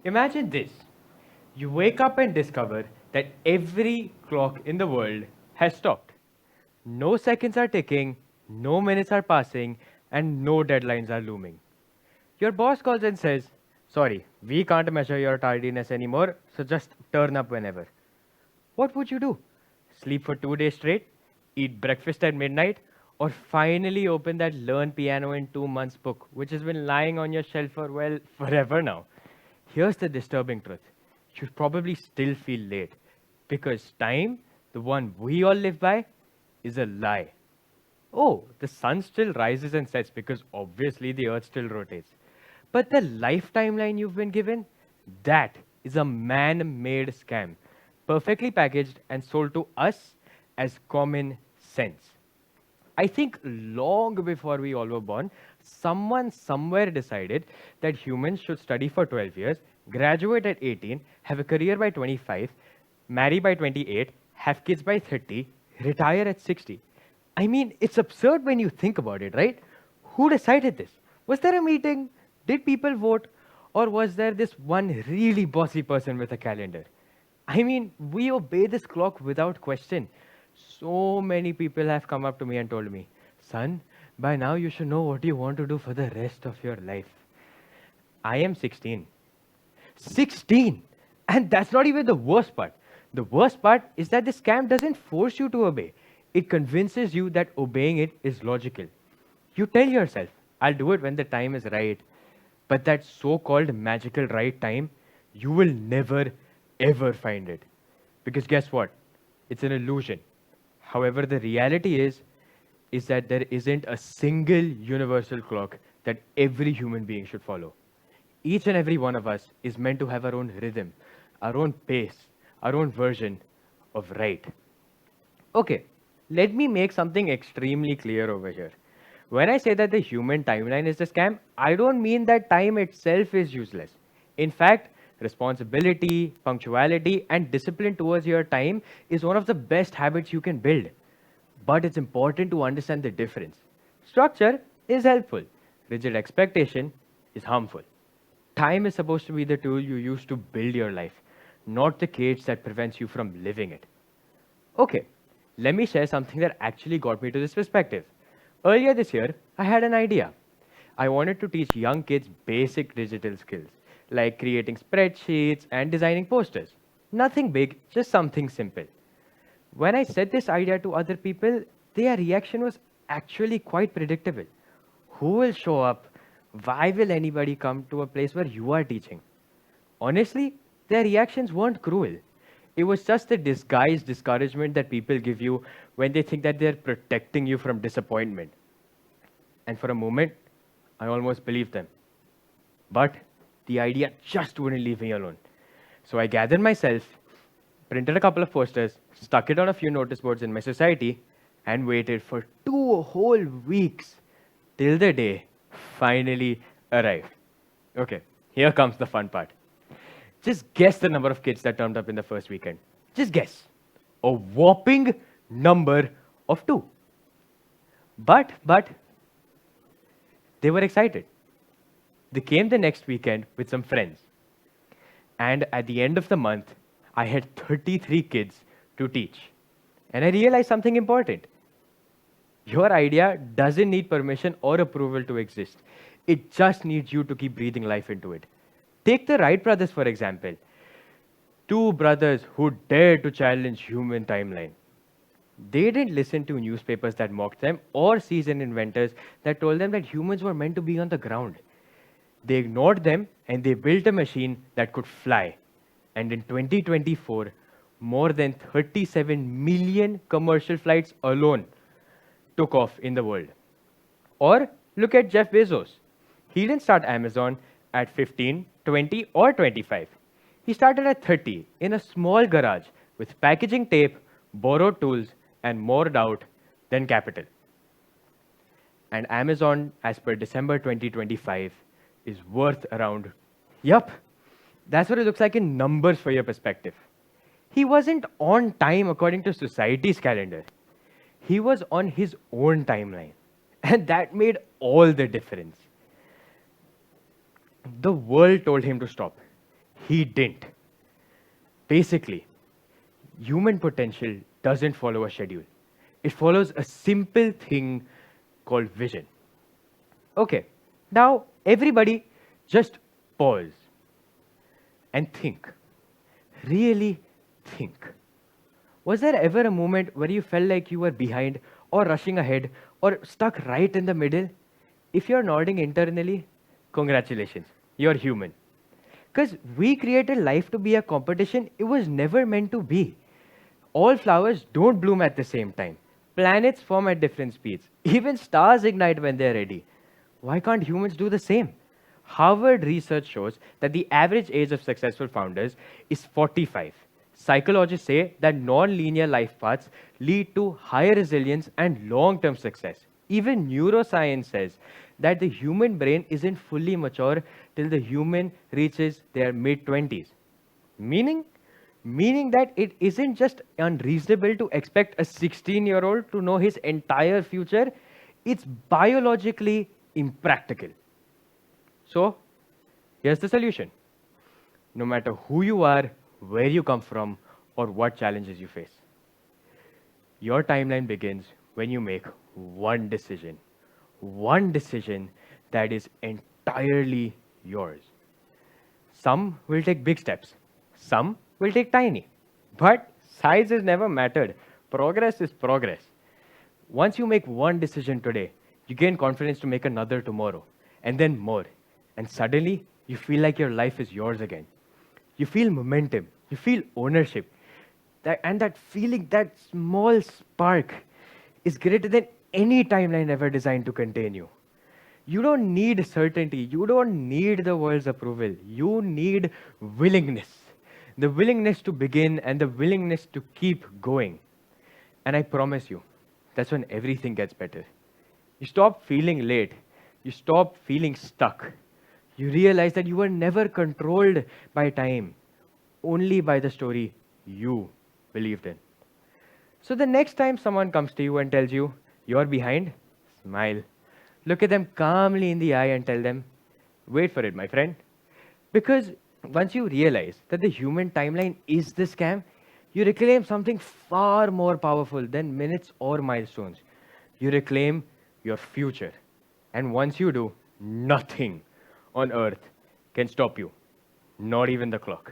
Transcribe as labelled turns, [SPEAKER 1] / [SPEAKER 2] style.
[SPEAKER 1] Imagine this. You wake up and discover that every clock in the world has stopped. No seconds are ticking, no minutes are passing, and no deadlines are looming. Your boss calls and says, "Sorry, we can't measure your tardiness anymore, so just turn up whenever." What would you do? Sleep for 2 days straight? Eat breakfast at midnight? Or finally open that Learn Piano in 2 Months book, which has been lying on your shelf for, well, forever now? Here's the disturbing truth. You'd probably still feel late because time, the one we all live by, is a lie. Oh, the sun still rises and sets because obviously the earth still rotates. But the life timeline you've been given, that is a man made scam, perfectly packaged and sold to us as common sense. I think long before we all were born, someone somewhere decided that humans should study for 12 years, graduate at 18, have a career by 25, marry by 28, have kids by 30, retire at 60. I mean, it's absurd when you think about it, right? Who decided this? Was there a meeting? Did people vote? Or was there this one really bossy person with a calendar? I mean, we obey this clock without question. So many people have come up to me and told me, "Son, by now you should know what you want to do for the rest of your life." I am 16. 16! And that's not even the worst part. The worst part is that the scam doesn't force you to obey. It convinces you that obeying it is logical. You tell yourself, "I'll do it when the time is right." But that so-called magical right time, you will never, ever find it. Because guess what? It's an illusion. However, the reality is that there isn't a single universal clock that every human being should follow. Each and every one of us is meant to have our own rhythm, our own pace, our own version of right. Okay, let me make something extremely clear over here. When I say that the human timeline is a scam, I don't mean that time itself is useless. In fact, responsibility, punctuality, and discipline towards your time is one of the best habits you can build. But it's important to understand the difference. Structure is helpful, rigid expectation is harmful. Time is supposed to be the tool you use to build your life, not the cage that prevents you from living it. Okay, let me share something that actually got me to this perspective. Earlier this year, I had an idea. I wanted to teach young kids basic digital skills, like creating spreadsheets and designing posters. Nothing big, just something simple. When I said this idea to other people, their reaction was actually quite predictable. Who will show up? Why will anybody come to a place where you are teaching? Honestly, their reactions weren't cruel. It was just the disguised discouragement that people give you when they think that they're protecting you from disappointment. And for a moment, I almost believed them. But the idea just wouldn't leave me alone. So I gathered myself, printed a couple of posters, stuck it on a few notice boards in my society, and waited for 2 whole weeks till the day finally arrived. Okay, here comes the fun part. Just guess the number of kids that turned up in the first weekend. Just guess. A whopping number of 2. But they were excited. They came the next weekend with some friends. And at the end of the month, I had 33 kids to teach. And I realized something important. Your idea doesn't need permission or approval to exist. It just needs you to keep breathing life into it. Take the Wright brothers, for example. 2 brothers who dared to challenge human timeline. They didn't listen to newspapers that mocked them or seasoned inventors that told them that humans were meant to be on the ground. They ignored them and they built a machine that could fly. And in 2024, more than 37 million commercial flights alone took off in the world. Or look at Jeff Bezos. He didn't start Amazon at 15, 20, or 25. He started at 30 in a small garage with packaging tape, borrowed tools, and more doubt than capital. And Amazon, as per December 2025, is worth around, yup, that's what it looks like in numbers for your perspective. He wasn't on time according to society's calendar. He was on his own timeline. And that made all the difference. The world told him to stop. he didn't. Basically, human potential doesn't follow a schedule. It follows a simple thing called vision. Okay, now everybody just pause and think. Really think. Was there ever a moment where you felt like you were behind or rushing ahead or stuck right in the middle? If you're nodding internally, congratulations, you're human. Because we created life to be a competition it was never meant to be. All flowers don't bloom at the same time. Planets form at different speeds. Even stars ignite when they're ready. Why can't humans do the same? Harvard research shows that the average age of successful founders is 45. Psychologists say that non-linear life paths lead to higher resilience and long-term success. Even neuroscience says that the human brain isn't fully mature till the human reaches their mid-20s. Meaning? Meaning that it isn't just unreasonable to expect a 16-year-old to know his entire future, it's biologically impractical. So, here's the solution. No matter who you are, where you come from, or what challenges you face, your timeline begins when you make one decision. One decision that is entirely yours. Some will take big steps, some will take tiny. But size has never mattered. Progress is progress. Once you make one decision today, you gain confidence to make another tomorrow, and then more. And suddenly, you feel like your life is yours again. You feel momentum, you feel ownership. And that feeling, that small spark, is greater than any timeline ever designed to contain you. You don't need certainty. You don't need the world's approval. You need willingness. The willingness to begin and the willingness to keep going. And I promise you, that's when everything gets better. You stop feeling late. You stop feeling stuck. You realize that you were never controlled by time, only by the story you believed in. So the next time someone comes to you and tells you you're behind, smile. Look at them calmly in the eye and tell them, wait for it, my friend. Because once you realize that the human timeline is the scam, you reclaim something far more powerful than minutes or milestones. You reclaim your future. And once you do, nothing on earth can stop you, not even the clock.